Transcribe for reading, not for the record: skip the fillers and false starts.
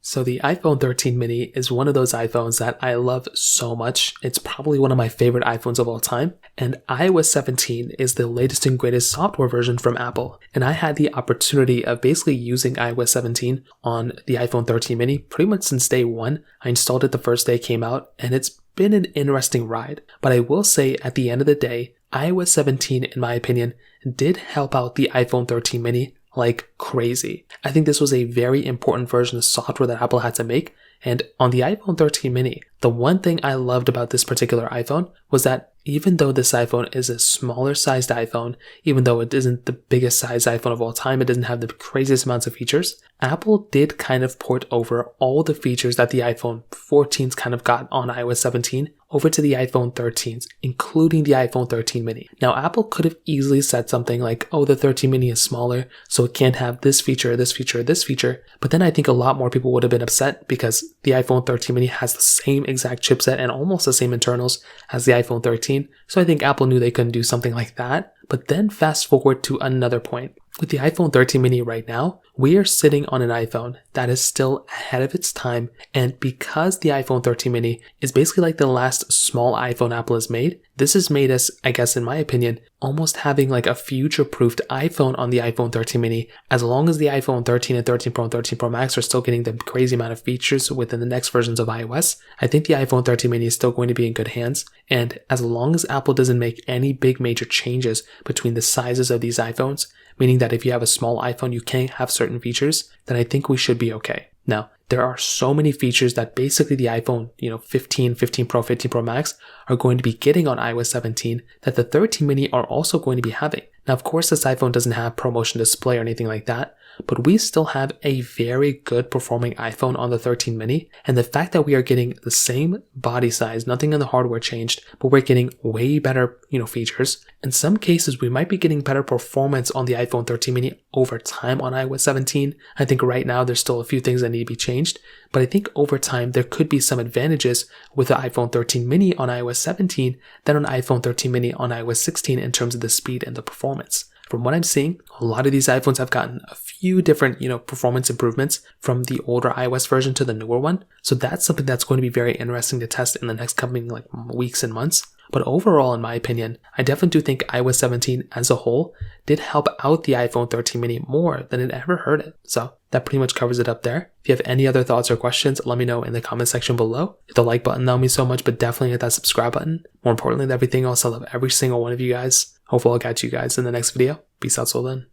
So the iPhone 13 mini is one of those iPhones that I love so much. It's probably one of my favorite iPhones of all time. And iOS 17 is the latest and greatest software version from Apple. And I had the opportunity of basically using iOS 17 on the iPhone 13 mini pretty much since day one. I installed it the first day it came out, and it's been an interesting ride. But I will say at the end of the day, iOS 17, in my opinion, did help out the iPhone 13 mini like crazy. I think this was a very important version of software that Apple had to make. And on the iPhone 13 mini, the one thing I loved about this particular iPhone was that even though this iPhone is a smaller sized iPhone, even though it isn't the biggest sized iPhone of all time, it doesn't have the craziest amounts of features, Apple did kind of port over all the features that the iPhone 14s kind of got on iOS 17 over to the iPhone 13s, including the iPhone 13 mini. Now, Apple could have easily said something like, oh, the 13 mini is smaller, so it can't have this feature, this feature, this feature. But then I think a lot more people would have been upset because the iPhone 13 mini has the same exact chipset and almost the same internals as the iPhone 13. So I think Apple knew they couldn't do something like that. But then fast forward to another point. With the iPhone 13 mini right now, we are sitting on an iPhone that is still ahead of its time. And because the iPhone 13 mini is basically like the last small iPhone Apple has made, this has made us, I guess in my opinion, almost having like a future-proofed iPhone on the iPhone 13 mini. As long as the iPhone 13 and 13 Pro and 13 Pro Max are still getting the crazy amount of features within the next versions of iOS, I think the iPhone 13 mini is still going to be in good hands. And as long as Apple doesn't make any big major changes between the sizes of these iPhones, meaning that if you have a small iPhone, you can't have certain features, then I think we should be okay. Now, there are so many features that basically the iPhone, 15, 15 Pro, 15 Pro Max are going to be getting on iOS 17 that the 13 mini are also going to be having. Now, of course, this iPhone doesn't have ProMotion display or anything like that, but we still have a very good performing iPhone on the 13 mini. And the fact that we are getting the same body size, nothing in the hardware changed, but we're getting way better, features. In some cases, we might be getting better performance on the iPhone 13 mini over time on iOS 17. I think right now there's still a few things that need to be changed, but I think over time there could be some advantages with the iPhone 13 mini on iOS 17 than on iPhone 13 mini on iOS 16 in terms of the speed and the performance. From what I'm seeing, a lot of these iPhones have gotten a few different, performance improvements from the older iOS version to the newer one. So that's something that's going to be very interesting to test in the next coming weeks and months. But overall, in my opinion, I definitely do think iOS 17 as a whole did help out the iPhone 13 mini more than it ever hurt it. So that pretty much covers it up there. If you have any other thoughts or questions, let me know in the comment section below. Hit the like button, that would mean so much, but definitely hit that subscribe button. More importantly than everything else, I love every single one of you guys. Hopefully I'll catch you guys in the next video. Peace out till then.